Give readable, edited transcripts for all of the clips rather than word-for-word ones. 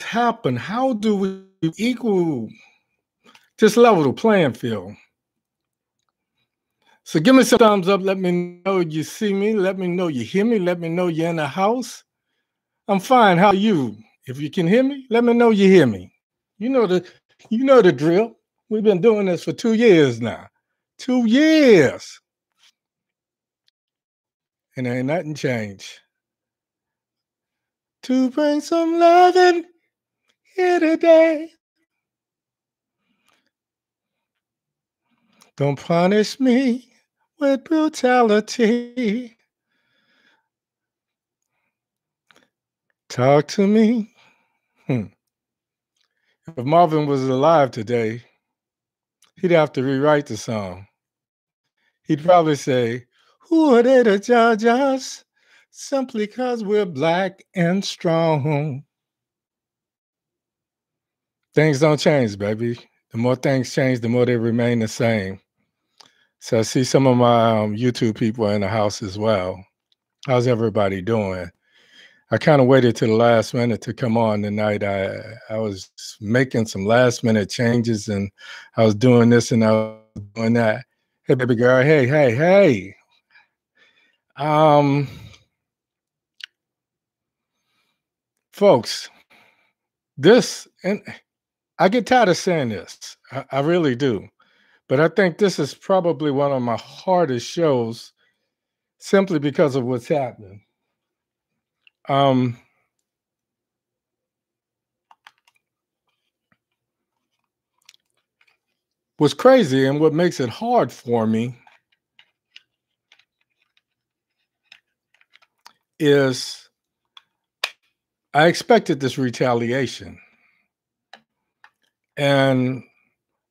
happen? How do we equal, just level the playing field? So give me some thumbs up. Let me know you see me. Let me know you hear me. Let me know you're in the house. I'm fine. How are you? If you can hear me, let me know you hear me. You know the drill. We've been doing this for 2 years now. 2 years. And there ain't nothing changed. To bring some loving here today. Don't punish me with brutality. Talk to me. If Marvin was alive today, he'd have to rewrite the song. He'd probably say, who are they to judge us simply because we're black and strong? Things don't change, baby. The more things change, the more they remain the same. So I see some of my YouTube people in the house as well. How's everybody doing? I kind of waited to the last minute to come on tonight. I was making some last minute changes, and I was doing this and I was doing that. Hey, baby girl. Hey. Folks, and I get tired of saying this. I really do. But I think this is probably one of my hardest shows simply because of what's happening. What's crazy and what makes it hard for me is I expected this retaliation. And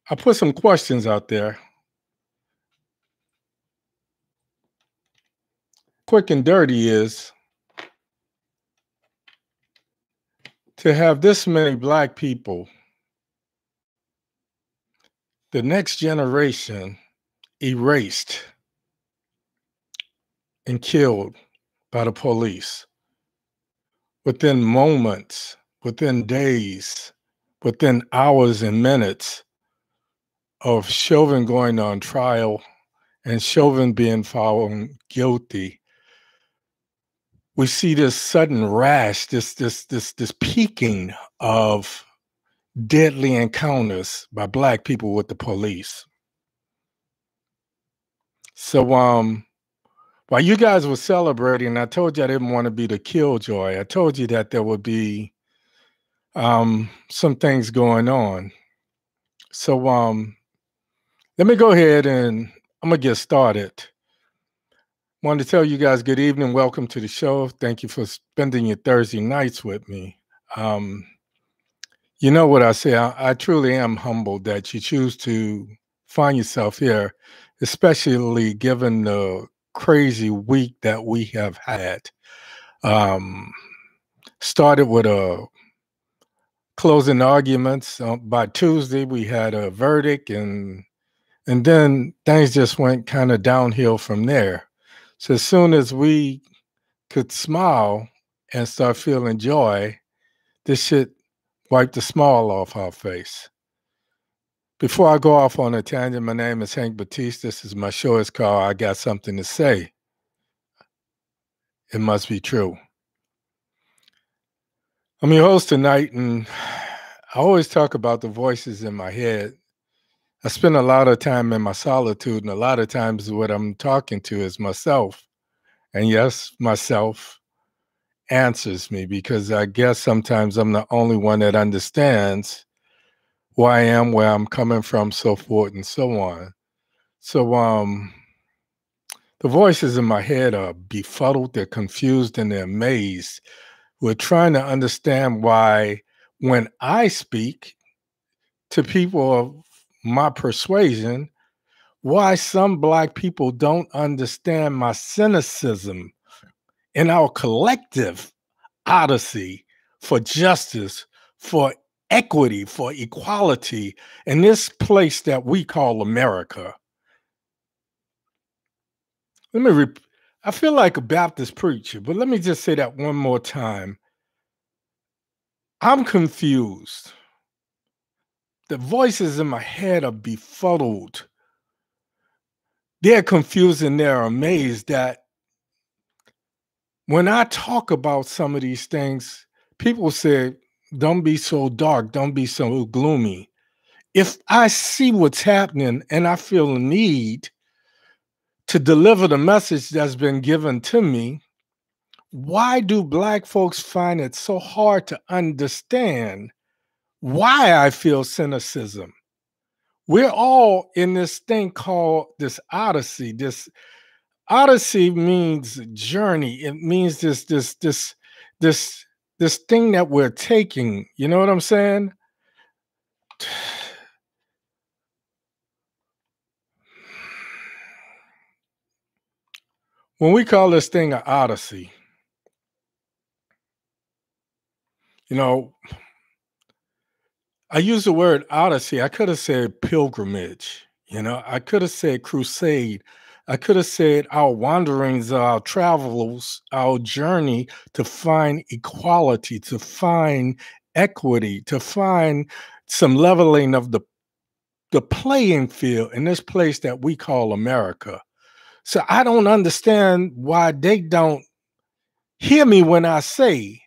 I put some questions out there. Quick and dirty is to have this many black people, the next generation, erased and killed by the police within moments, within days, within hours and minutes of Chauvin going on trial and Chauvin being found guilty. We see this sudden rash, this peaking of deadly encounters by black people with the police. So while you guys were celebrating, I told you I didn't want to be the killjoy. I told you that there would be some things going on. So let me go ahead and I'm gonna get started. Wanted to tell you guys good evening. Welcome to the show. Thank you for spending your Thursday nights with me. You know what I say, I truly am humbled that you choose to find yourself here, especially given the crazy week that we have had. Started with a closing arguments. By Tuesday, we had a verdict, and then things just went kind of downhill from there. So as soon as we could smile and start feeling joy, this shit wiped the smile off our face. Before I go off on a tangent, my name is Hank Batiste. This is my show. It's called I Got Something to Say. It must be true. I'm your host tonight, and I always talk about the voices in my head. I spend a lot of time in my solitude, and a lot of times what I'm talking to is myself. And yes, myself answers me because I guess sometimes I'm the only one that understands who I am, where I'm coming from, so forth and so on. So the voices in my head are befuddled, they're confused, and they're amazed. We're trying to understand why when I speak to people of my persuasion, why some black people don't understand my cynicism in our collective odyssey for justice, for equity, for equality in this place that we call America. I feel like a Baptist preacher, but let me just say that one more time. I'm confused. The voices in my head are befuddled. They're confused and they're amazed that when I talk about some of these things, people say, don't be so dark, don't be so gloomy. If I see what's happening and I feel a need to deliver the message that's been given to me, why do Black folks find it so hard to understand why I feel cynicism? We're all in this thing called this odyssey. This odyssey means journey. It means this this thing that we're taking. You know what I'm saying? When we call this thing an odyssey, you know, I use the word odyssey. I could have said pilgrimage. You know, I could have said crusade. I could have said our wanderings, our travels, our journey to find equality, to find equity, to find some leveling of the playing field in this place that we call America. So I don't understand why they don't hear me when I say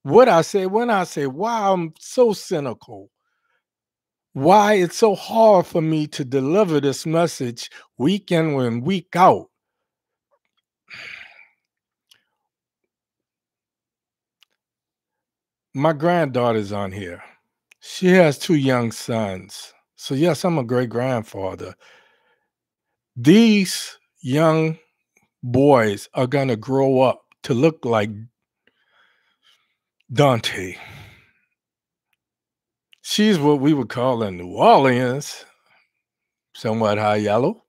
what I say, when I say why I'm so cynical, why it's so hard for me to deliver this message week in and week out. My granddaughter's on here. She has two young sons. So, yes, I'm a great grandfather. These young boys are going to grow up to look like Dante. She's what we would call in New Orleans, somewhat high yellow.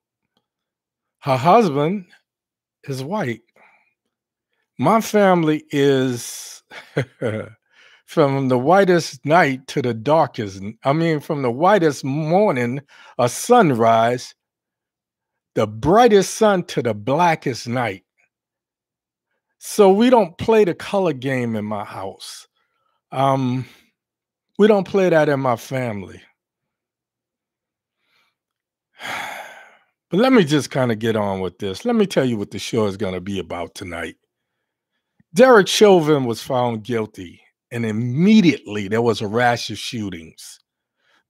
Her husband is white. My family is from the whitest night to the darkest. I mean, from the whitest morning, a sunrise, the brightest sun to the blackest night. So we don't play the color game in my house. Um, we don't play that in my family. But let me just kind of get on with this. Let me tell you what the show is going to be about tonight. Derek Chauvin was found guilty, and immediately there was a rash of shootings.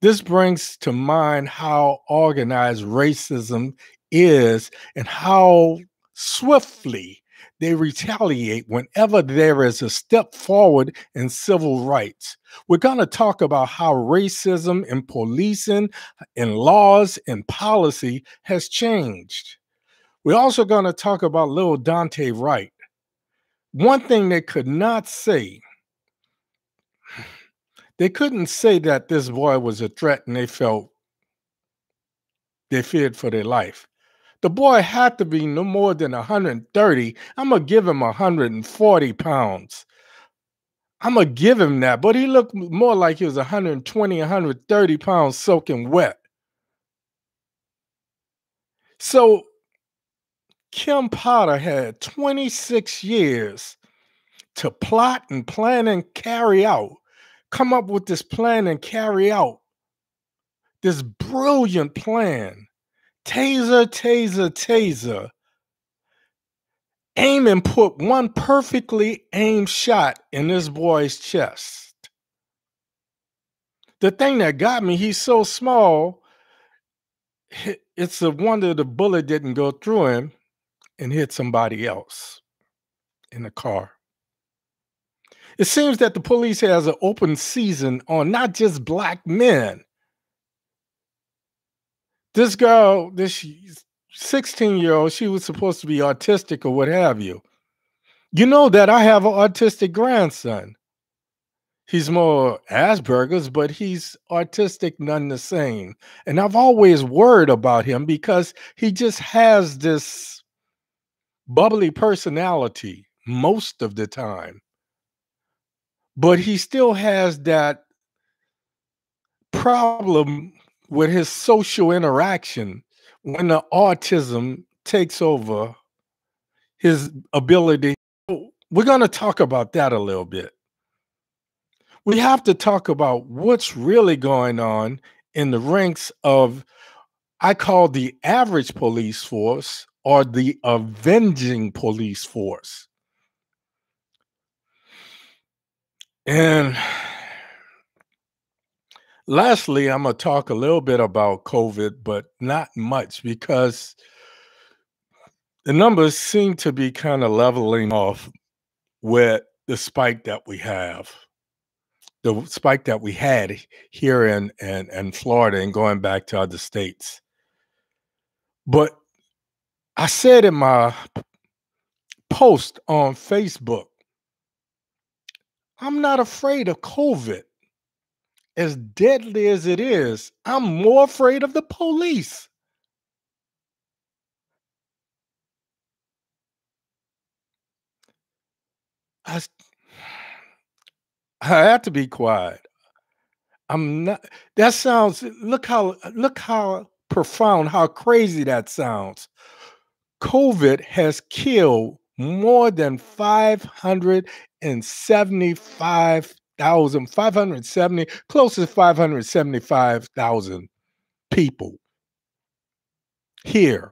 This brings to mind how organized racism is and how swiftly they retaliate whenever there is a step forward in civil rights. We're going to talk about how racism in policing, in laws, and policy has changed. We're also going to talk about little Dante Wright. One thing they could not say, they couldn't say that this boy was a threat and they feared for their life. The boy had to be no more than 130. I'm going to give him 140 pounds. I'm going to give him that. But he looked more like he was 120, 130 pounds soaking wet. So Kim Potter had 26 years to plot and plan and carry out, come up with this plan and carry out this brilliant plan. Taser, taser, taser. Aim and put one perfectly aimed shot in this boy's chest. The thing that got me, he's so small, it's a wonder the bullet didn't go through him and hit somebody else in the car. It seems that the police has an open season on not just black men. This girl, this 16-year-old, she was supposed to be autistic or what have you. You know that I have an autistic grandson. He's more Asperger's, but he's autistic none the same. And I've always worried about him because he just has this bubbly personality most of the time. But he still has that problem with his social interaction when the autism takes over his ability. We're going to talk about that a little bit. We have to talk about what's really going on in the ranks of, I call the average police force or the avenging police force. And lastly, I'm going to talk a little bit about COVID, but not much because the numbers seem to be kind of leveling off with the spike that we have, the spike that we had here in Florida and going back to other states. But I said in my post on Facebook, I'm not afraid of COVID. As deadly as it is, I'm more afraid of the police. I, s- I have to be quiet. I'm not. That sounds. Look how profound, how crazy that sounds. COVID has killed more than 575,000, 570, close to 575,000 people here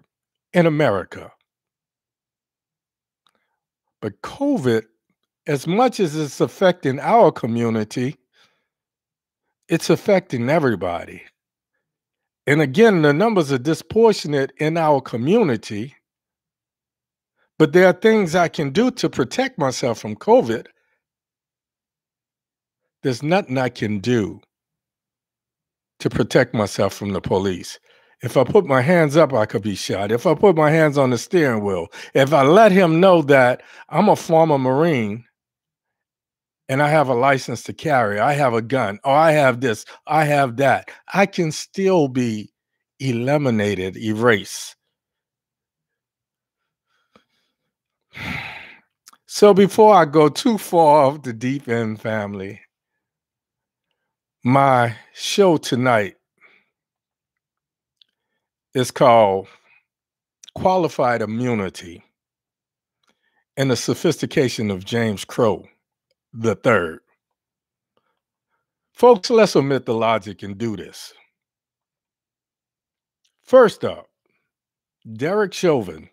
in America. But COVID, as much as it's affecting our community, it's affecting everybody. And again, the numbers are disproportionate in our community, but there are things I can do to protect myself from COVID. There's nothing I can do to protect myself from the police. If I put my hands up, I could be shot. If I put my hands on the steering wheel, if I let him know that I'm a former Marine and I have a license to carry, I have a gun, or I have this, I have that, I can still be eliminated, erased. So before I go too far off the deep end, family, my show tonight is called Qualified Immunity and the Sophistication of James Crow the Third. Folks, let's omit the logic and do this. First up, Derek Chauvin.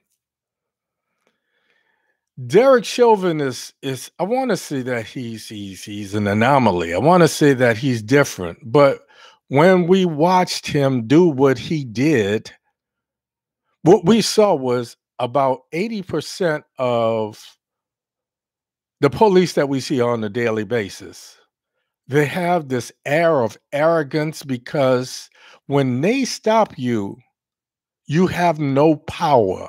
Derek Chauvin is I want to say that he's an anomaly. I want to say that he's different. But when we watched him do what he did, what we saw was about 80% of the police that we see on a daily basis. They have this air of arrogance because when they stop you, you have no power.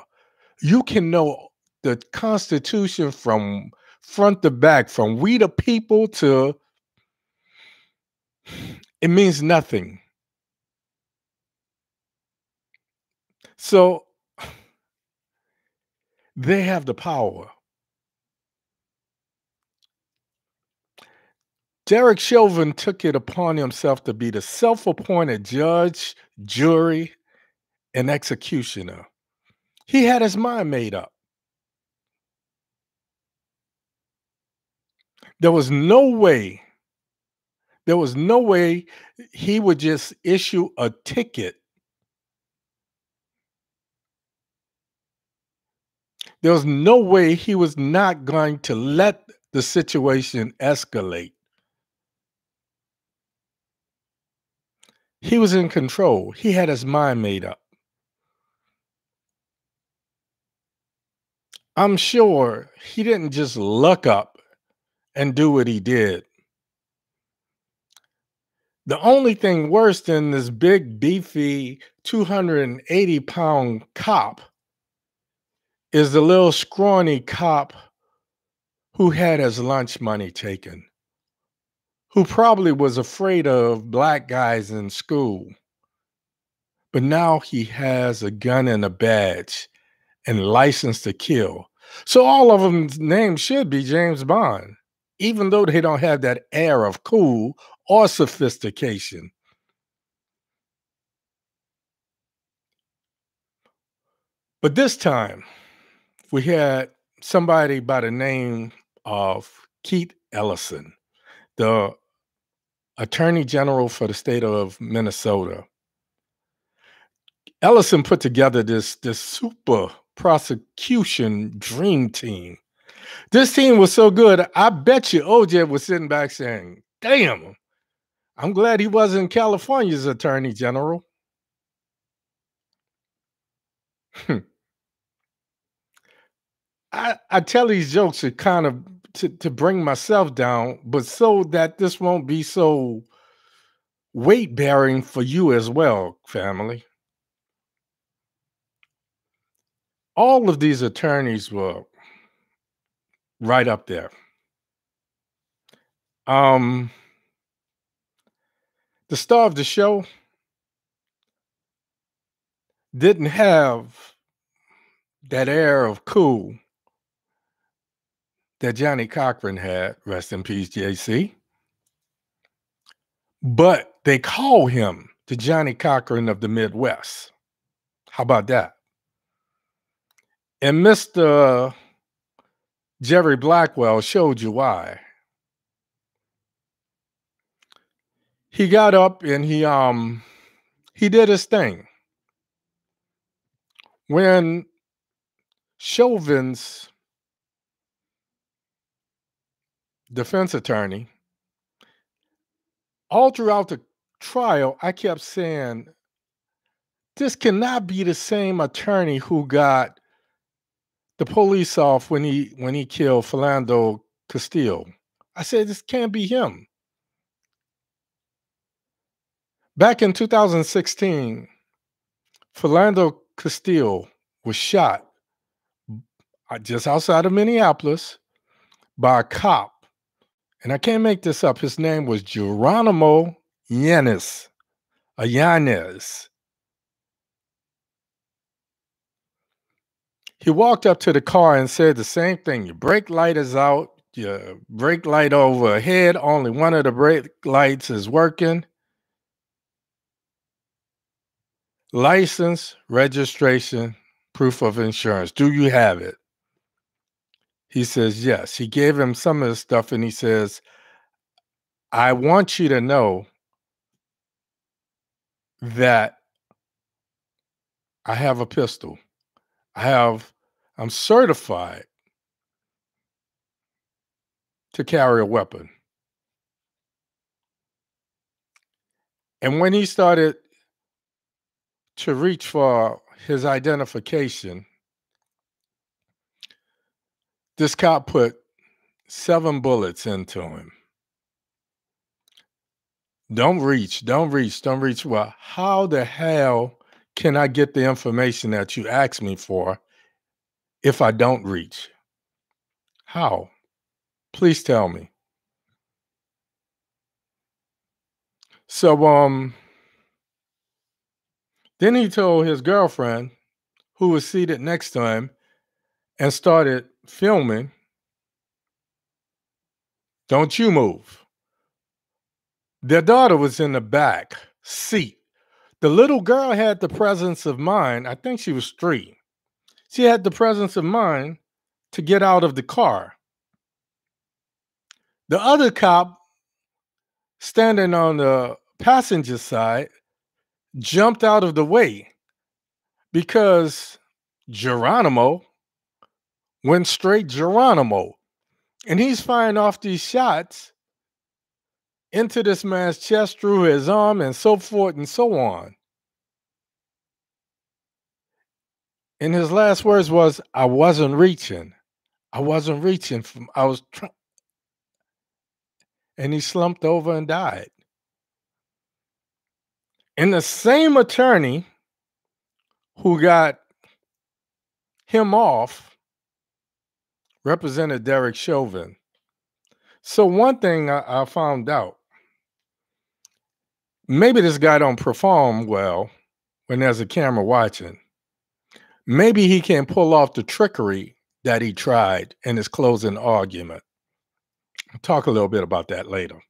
You can know the Constitution from front to back, from we the people to it means nothing. So they have the power. Derek Chauvin took it upon himself to be the self appointed judge, jury, and executioner. He had his mind made up. There was no way, there was no way he would just issue a ticket. There was no way he was not going to let the situation escalate. He was in control. He had his mind made up. I'm sure he didn't just luck up and do what he did. The only thing worse than this big, beefy, 280-pound cop is the little scrawny cop who had his lunch money taken, who probably was afraid of black guys in school. But now he has a gun and a badge and license to kill. So all of them's names should be James Bond, even though they don't have that air of cool or sophistication. But this time, we had somebody by the name of Keith Ellison, the Attorney General for the state of Minnesota. Ellison put together this super prosecution dream team. This team was so good, I bet you OJ was sitting back saying, damn, I'm glad he wasn't California's attorney general. I tell these jokes to kind of to bring myself down, but so that this won't be so weight bearing for you as well, family. All of these attorneys were right up there. Um, the star of the show didn't have that air of cool that Johnny Cochran had, rest in peace, JC. But they call him the Johnny Cochran of the Midwest. How about that? And Mr. Jerry Blackwell showed you why. He got up and he did his thing. When Chauvin's defense attorney, all throughout the trial, I kept saying, this cannot be the same attorney who got the police off when he killed Philando Castile. I said, this can't be him. Back in 2016, Philando Castile was shot just outside of Minneapolis by a cop. And I can't make this up. His name was Geronimo Yanez. Yanez. He walked up to the car and said the same thing. Your brake light is out. Your brake light overhead. Only one of the brake lights is working. License, registration, proof of insurance. Do you have it? He says, yes. He gave him some of the stuff and he says, I want you to know that I have a pistol. I'm certified to carry a weapon. And when he started to reach for his identification, this cop put 7 bullets into him. Don't reach, don't reach, don't reach. Well, how the hell can I get the information that you asked me for if I don't reach? How? Please tell me. So then he told his girlfriend, who was seated next to him, and started filming, don't you move. Their daughter was in the back seat. The little girl had the presence of mind. I think she was 3. She had the presence of mind to get out of the car. The other cop, standing on the passenger side, jumped out of the way because Geronimo went straight Geronimo. And he's firing off these shots into this man's chest, through his arm, and so forth and so on. And his last words was, I wasn't reaching. I wasn't reaching. I was trying. And he slumped over and died. And the same attorney who got him off represented Derek Chauvin. So one thing I found out, maybe this guy don't perform well when there's a camera watching. Maybe he can pull off the trickery that he tried in his closing argument. I'll talk a little bit about that later.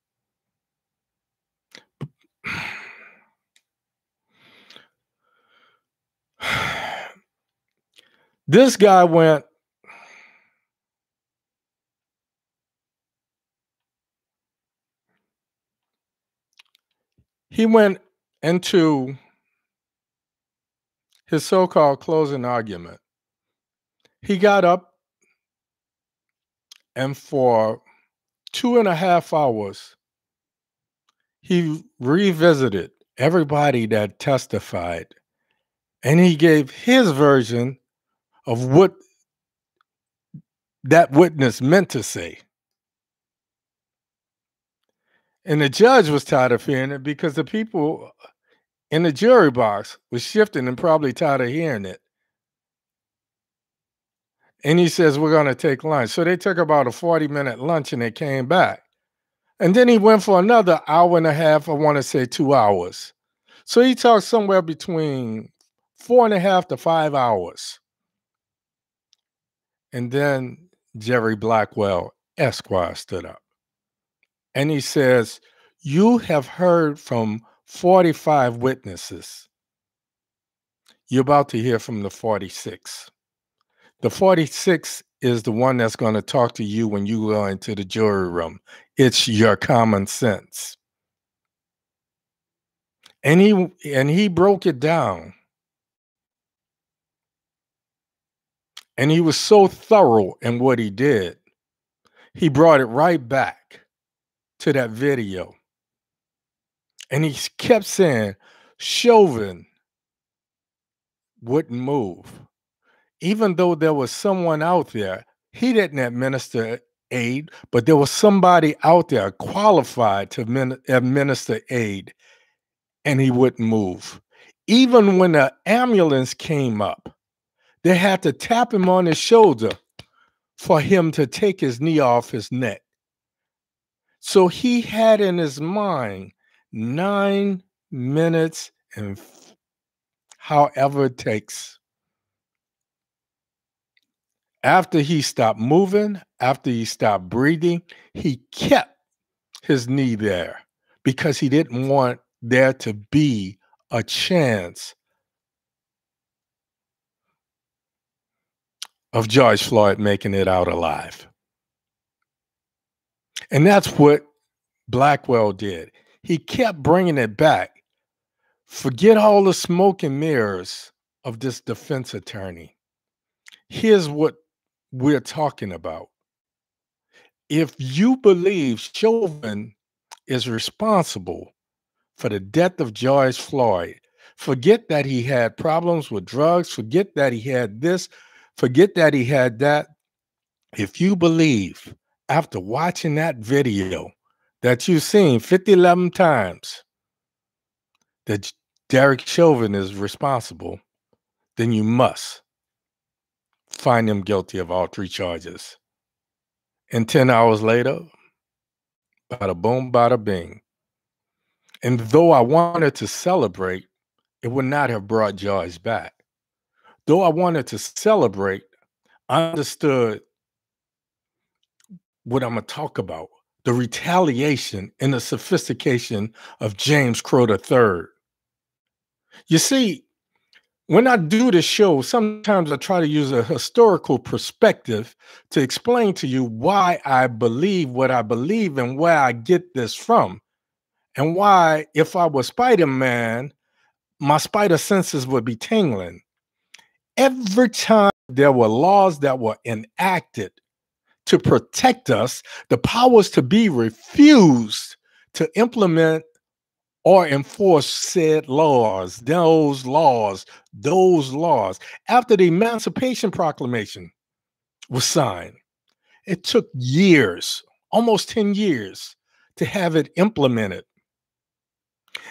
This guy went He went into his so-called closing argument. He got up and for 2.5 hours, he revisited everybody that testified and he gave his version of what that witness meant to say. And the judge was tired of hearing it because the people in the jury box was shifting and probably tired of hearing it. And he says, we're going to take lunch. So they took about a 40-minute lunch and they came back. And then he went for another hour and a half, I want to say 2 hours. So he talked somewhere between 4.5 to 5 hours. And then Jerry Blackwell, Esquire, stood up. And he says, you have heard from 45 witnesses. You're about to hear from the 46. The 46 is the one that's going to talk to you when you go into the jury room. It's your common sense. And he broke it down. And he was so thorough in what he did. He brought it right back to that video. And he kept saying, Chauvin wouldn't move. Even though there was someone out there, he didn't administer aid, but there was somebody out there qualified to administer aid, and he wouldn't move. Even when the ambulance came up, they had to tap him on his shoulder for him to take his knee off his neck. So he had in his mind 9 minutes and however it takes. After he stopped moving, after he stopped breathing, he kept his knee there because he didn't want there to be a chance of George Floyd making it out alive. And that's what Blackwell did. He kept bringing it back. Forget all the smoke and mirrors of this defense attorney. Here's what we're talking about. If you believe Chauvin is responsible for the death of George Floyd, forget that he had problems with drugs, forget that he had this, forget that he had that. If you believe after watching that video that you've seen 11 times that Derek Chauvin is responsible, then you must find him guilty of all 3 charges. And 10 hours later, bada boom, bada bing. And though I wanted to celebrate, it would not have brought George back. Though I wanted to celebrate, I understood what I'm going to talk about, the retaliation and the sophistication of James Crow III. You see, when I do the show, sometimes I try to use a historical perspective to explain to you why I believe what I believe and where I get this from. And why, if I was Spider-Man, my spider senses would be tingling. Every time there were laws that were enacted to protect us, the powers to be refused to implement or enforce said laws, those laws. After the Emancipation Proclamation was signed, it took years, almost 10 years, to have it implemented.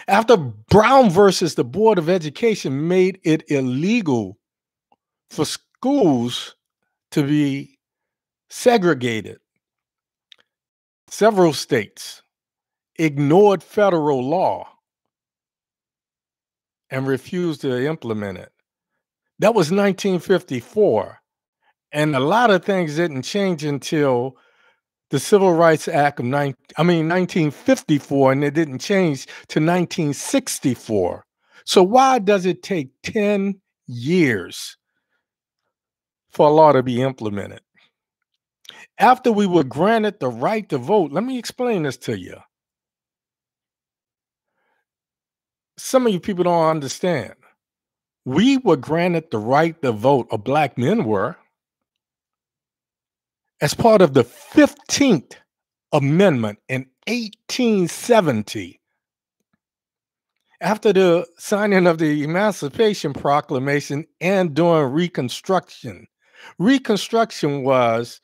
After Brown versus the Board of Education made it illegal for schools to be segregated, several states ignored federal law and refused to implement it. That was 1954. And a lot of things didn't change until the Civil Rights Act of 1954, and it didn't change to 1964. So why does it take 10 years for a law to be implemented? After we were granted the right to vote, let me explain this to you. some of you people don't understand. We were granted the right to vote, or black men were, as part of the 15th Amendment in 1870. After the signing of the Emancipation Proclamation and during Reconstruction. Reconstruction was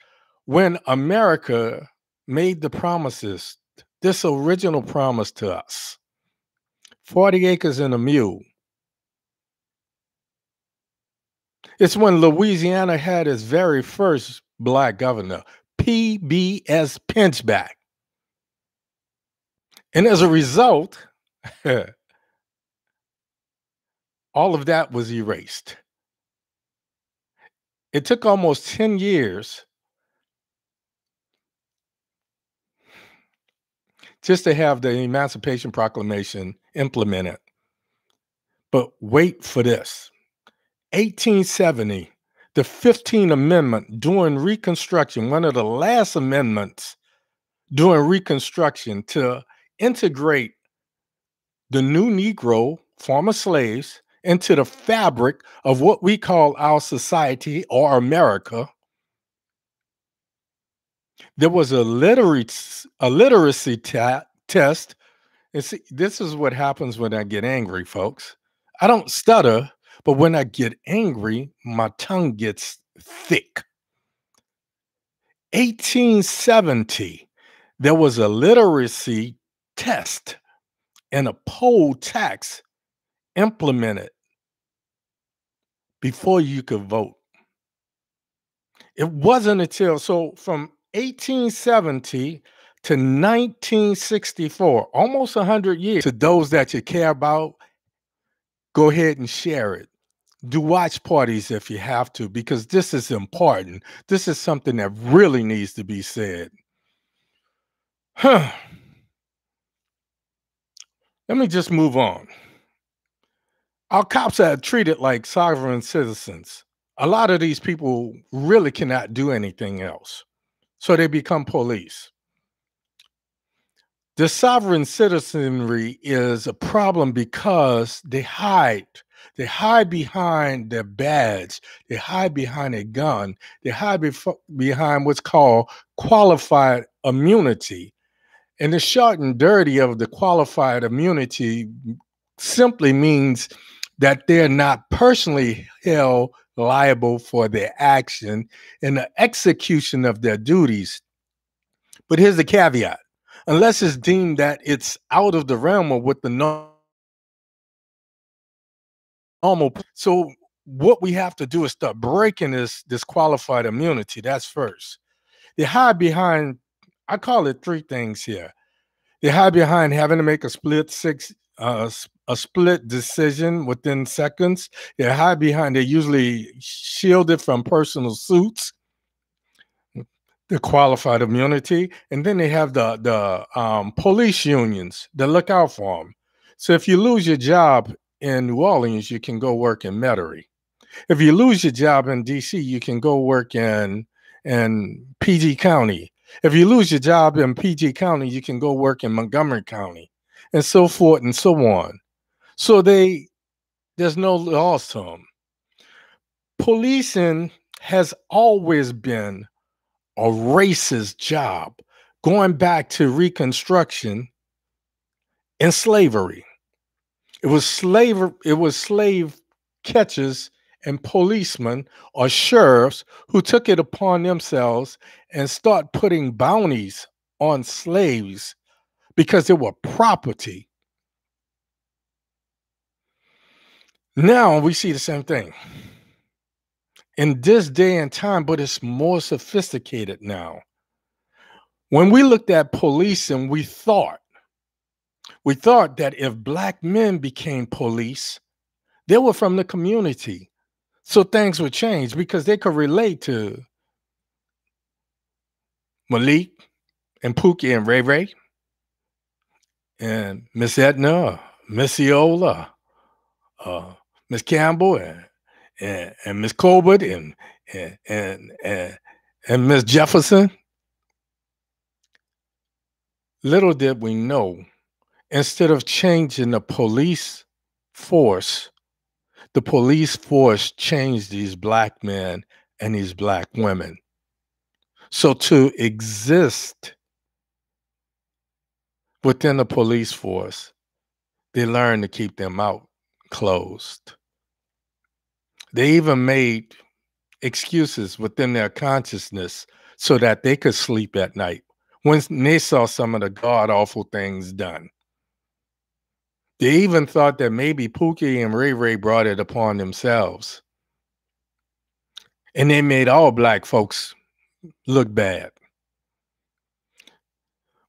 when America made the promises, this original promise to us, 40 acres and a mule. It's when Louisiana had its very first black governor, P.B.S. Pinchback. And as a result, all of that was erased. It took almost 10 years just to have the Emancipation Proclamation implemented. But wait for this. 1870, the 15th Amendment during Reconstruction, one of the last amendments during Reconstruction to integrate the new Negro, former slaves, into the fabric of what we call our society or America. There was a literacy test. And see, this is what happens when I get angry, folks. I don't stutter, but when I get angry, my tongue gets thick. 1870, there was a literacy test and a poll tax implemented before you could vote. It wasn't until, so from 1870 to 1964, almost 100 years. To those that you care about, go ahead and share it. Do watch parties if you have to, because this is important. This is something that really needs to be said. Let me just move on. Our cops are treated like sovereign citizens. A lot of these people really cannot do anything else, so they become police. The sovereign citizenry is a problem because they hide. They hide behind their badge. They hide behind a gun. They hide behind what's called qualified immunity. And the short and dirty of the qualified immunity simply means that they're not personally held liable for their action in the execution of their duties. But here's the caveat. Unless it's deemed that it's out of the realm of what the normal. So what we have to do is start breaking this qualified immunity. That's first. They hide behind, I call it three things here. They hide behind having to make a split decision within seconds. They hide behind, they're usually shielded from personal suits, the qualified immunity, and then they have the police unions that look out for them. So if you lose your job in New Orleans, you can go work in Metairie. If you lose your job in DC, you can go work in PG County. If you lose your job in PG County, you can go work in Montgomery County, and so forth and so on. So there's no laws to them. Policing has always been a racist job, going back to Reconstruction and slavery. It was slave catchers and policemen or sheriffs who took it upon themselves and start putting bounties on slaves because they were property. Now we see the same thing in this day and time, but it's more sophisticated now. When we looked at policing, we thought that if black men became police, they were from the community. So things would change because they could relate to Malik and Pookie and Ray Ray and Miss Edna, Miss Iola, Miss Campbell, and Miss Colbert and Miss Jefferson. Little did we know, instead of changing the police force, the police force changed these black men and these black women. So to exist within the police force, they learned to keep them out closed. They even made excuses within their consciousness so that they could sleep at night when they saw some of the god awful things done. They even thought that maybe Pookie and Ray Ray brought it upon themselves. And they made all black folks look bad.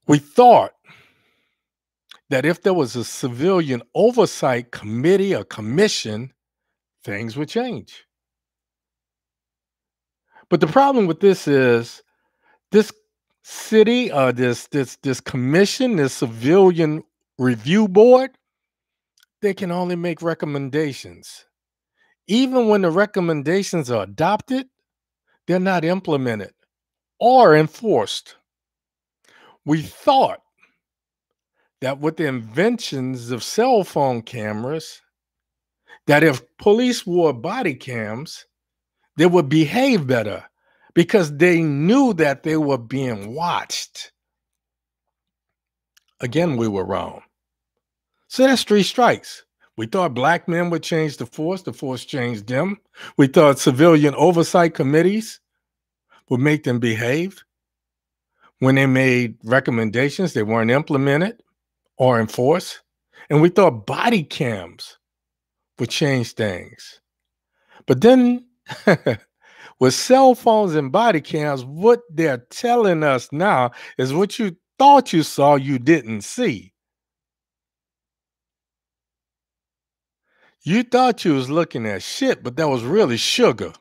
We thought that if there was a civilian oversight committee or commission, things would change. But the problem with this is this city, this commission, this civilian review board, they can only make recommendations. Even when the recommendations are adopted, they're not implemented or enforced. We thought that with the inventions of cell phone cameras, that if police wore body cams, they would behave better because they knew that they were being watched. Again, we were wrong. So that's three strikes. We thought black men would change the force changed them. We thought civilian oversight committees would make them behave. When they made recommendations, they weren't implemented or enforced. And we thought body cams would change things. But then with cell phones and body cams, what they're telling us now is what you thought you saw, you didn't see. You thought you was looking at shit, but that was really sugar.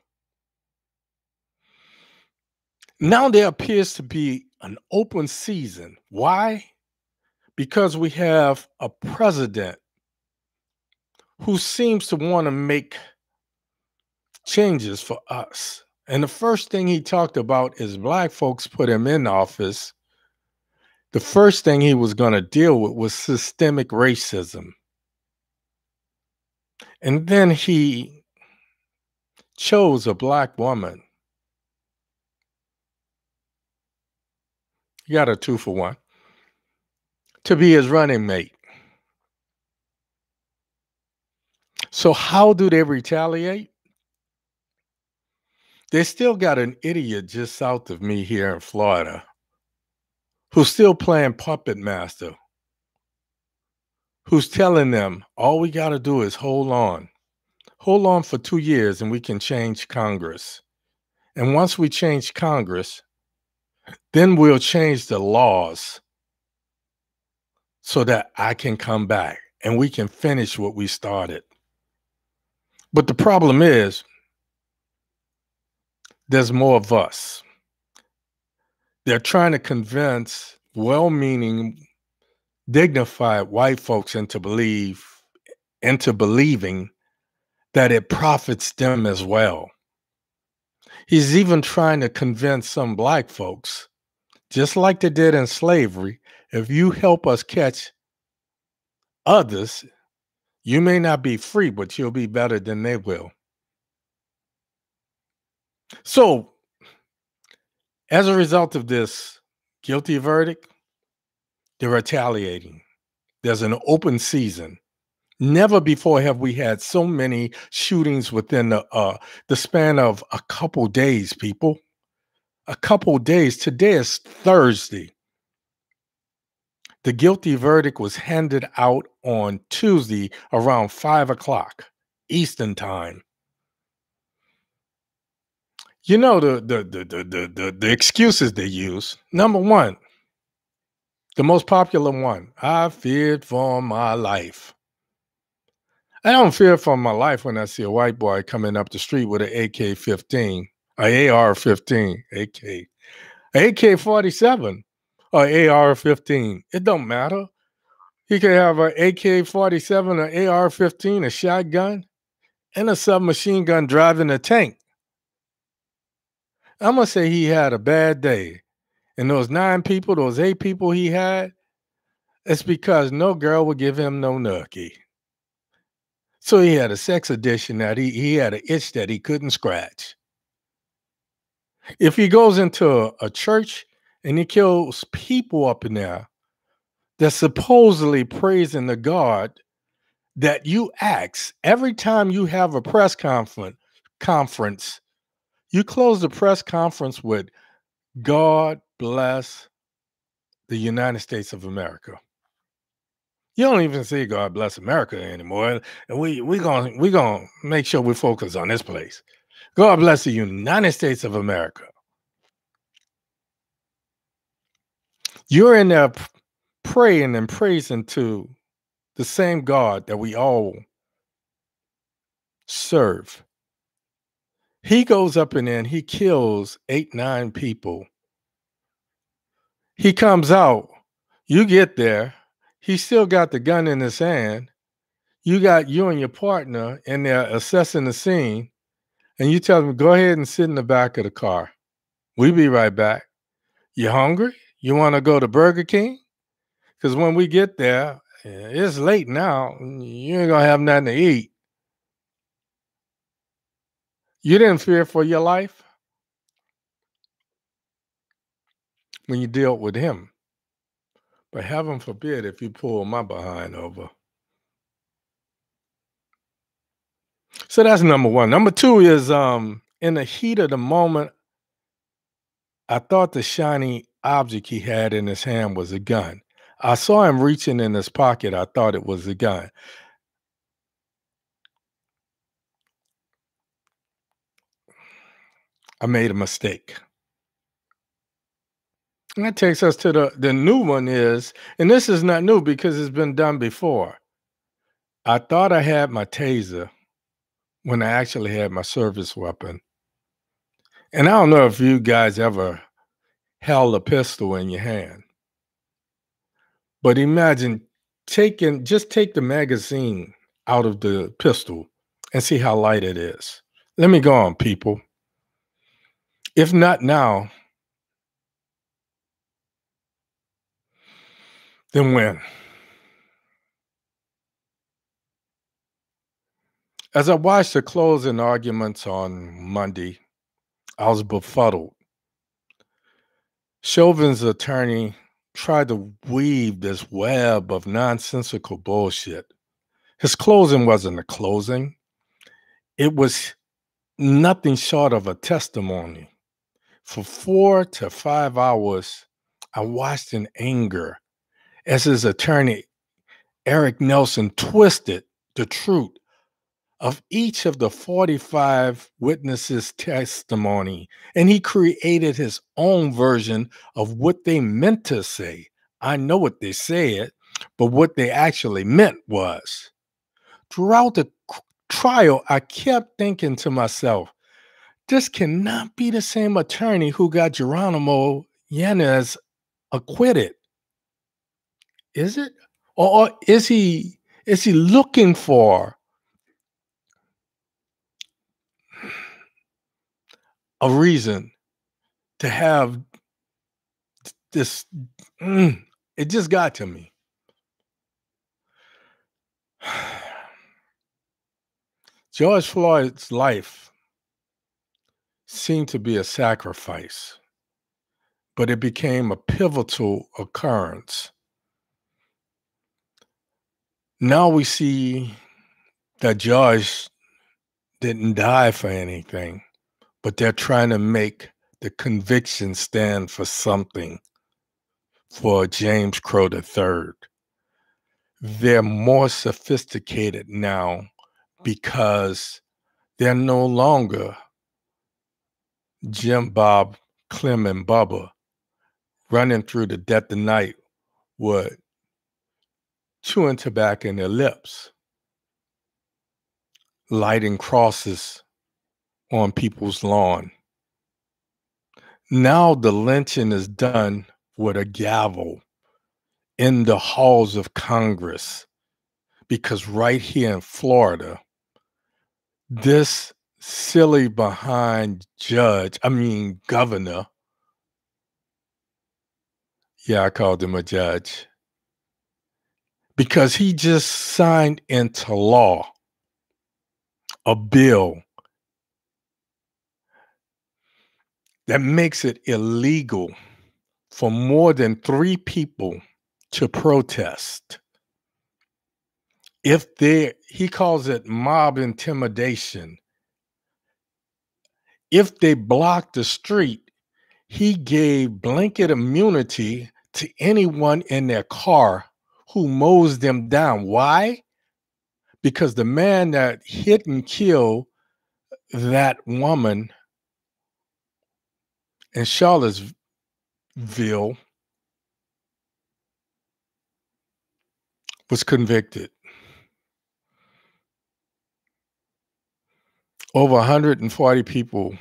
Now there appears to be an open season. Why? Because we have a president who seems to want to make changes for us. And the first thing he talked about is black folks put him in office. The first thing he was going to deal with was systemic racism. And then he chose a black woman. He got a 2-for-1 to be his running mate. So how do they retaliate? They still got an idiot just south of me here in Florida who's still playing puppet master, who's telling them all we got to do is hold on for 2 years and we can change Congress. And once we change Congress, then we'll change the laws so that I can come back and we can finish what we started. But the problem is, there's more of us. They're trying to convince well-meaning, dignified white folks into believing that it profits them as well. He's even trying to convince some black folks, just like they did in slavery, if you help us catch others, you may not be free, but you'll be better than they will. So, as a result of this guilty verdict, they're retaliating. There's an open season. Never before have we had so many shootings within the span of a couple days, people. A couple days. Today is Thursday. The guilty verdict was handed out on Tuesday around 5 o'clock Eastern time. You know the excuses they use. Number one, the most popular one, I feared for my life. I don't fear for my life when I see a white boy coming up the street with an AK-15, an AR-15, AK-47, or AR-15. It don't matter. He could have an AK-47, an AR-15, a shotgun, and a submachine gun driving a tank. I'm going to say he had a bad day. And those 9 people, those 8 people he had, it's because no girl would give him no nookie. So he had a sex addiction that he had an itch that he couldn't scratch. If he goes into a church and he kills people up in there that's supposedly praising the God that you ask every time you have a conference, you close the press conference with God bless the United States of America. You don't even say God bless America anymore. And we gonna make sure we focus on this place. God bless the United States of America. You're in there praying and praising to the same God that we all serve. He goes up in there and he kills 8, 9 people. He comes out. You get there. He still got the gun in his hand. You got you and your partner in there assessing the scene, and you tell them, go ahead and sit in the back of the car. We'll be right back. You hungry? You want to go to Burger King? Because when we get there, it's late now. You ain't going to have nothing to eat. You didn't fear for your life when you dealt with him. But heaven forbid if you pull my behind over. So that's number one. Number two is in the heat of the moment, I thought the shiny object he had in his hand was a gun. I saw him reaching in his pocket. I thought it was a gun. I made a mistake. And that takes us to the new one is, and this is not new because it's been done before. I thought I had my taser when I actually had my service weapon. And I don't know if you guys ever held a pistol in your hand, but imagine just take the magazine out of the pistol and see how light it is. Let me go on, people. If not now, then when? As I watched the closing arguments on Monday, I was befuddled. Chauvin's attorney tried to weave this web of nonsensical bullshit. His closing wasn't a closing. It was nothing short of a testimony. For 4 to 5 hours, I watched in anger as his attorney, Eric Nelson, twisted the truth of each of the 45 witnesses' testimony, and he created his own version of what they meant to say. I know what they said, but what they actually meant was. Throughout the trial, I kept thinking to myself, this cannot be the same attorney who got Geronimo Yanez acquitted. Is it? Or is he looking for a reason to have this? It just got to me. George Floyd's life seemed to be a sacrifice, but it became a pivotal occurrence. Now we see that George didn't die for anything, but they're trying to make the conviction stand for something for James Crow III. They're more sophisticated now because they're no longer Jim, Bob, Clem, and Bubba running through the dead of night with chewing tobacco in their lips, lighting crosses on people's lawn. Now the lynching is done with a gavel in the halls of Congress, because right here in Florida, this silly behind governor, yeah, I called him a judge, because he just signed into law a bill that makes it illegal for more than 3 people to protest. If he calls it mob intimidation. If they block the street, he gave blanket immunity to anyone in their car who mows them down. Why? Because the man that hit and killed that woman in Charlottesville was convicted. Over 140 people,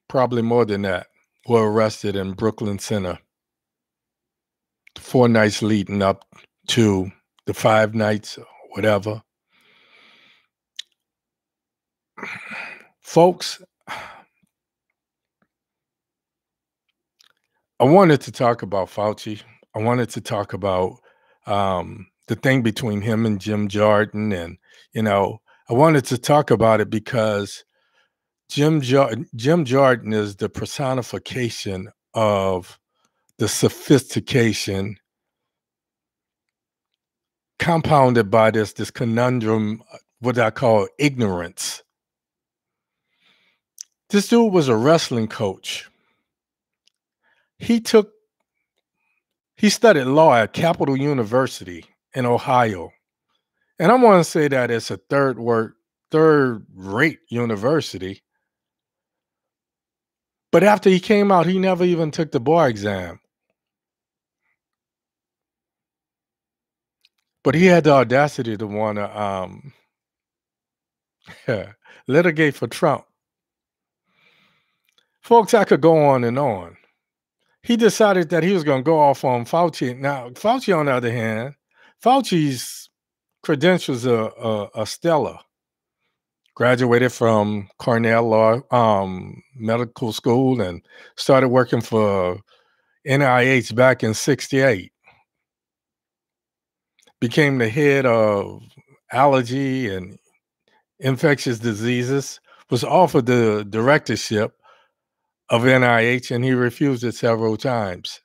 probably more than that, were arrested in Brooklyn Center 4 nights leading up to the 5 nights, whatever. Folks, I wanted to talk about Fauci. I wanted to talk about the thing between him and Jim Jordan. And, I wanted to talk about it because Jim Jordan is the personification of the sophistication compounded by this conundrum, what I call ignorance. This dude was a wrestling coach. He studied law at Capital University in Ohio. And I want to say that it's a third-rate university. But after he came out, he never even took the bar exam. But he had the audacity to want to litigate for Trump. Folks, I could go on and on. He decided that he was going to go off on Fauci. Now, Fauci, on the other hand, Fauci's credentials are stellar. Graduated from Cornell Medical School and started working for NIH back in '68. Became the head of allergy and infectious diseases, was offered the directorship of NIH, and he refused it several times.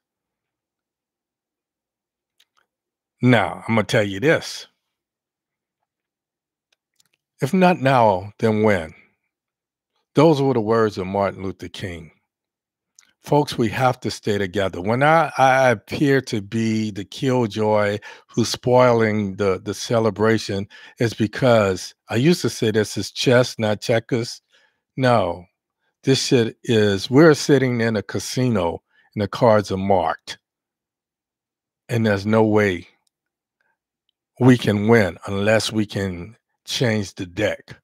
Now, I'm going to tell you this. If not now, then when? Those were the words of Martin Luther King. Folks, we have to stay together. When I appear to be the killjoy who's spoiling the celebration, it's because I used to say this is chess, not checkers. No, this shit is, we're sitting in a casino and the cards are marked. And there's no way we can win unless we can change the deck.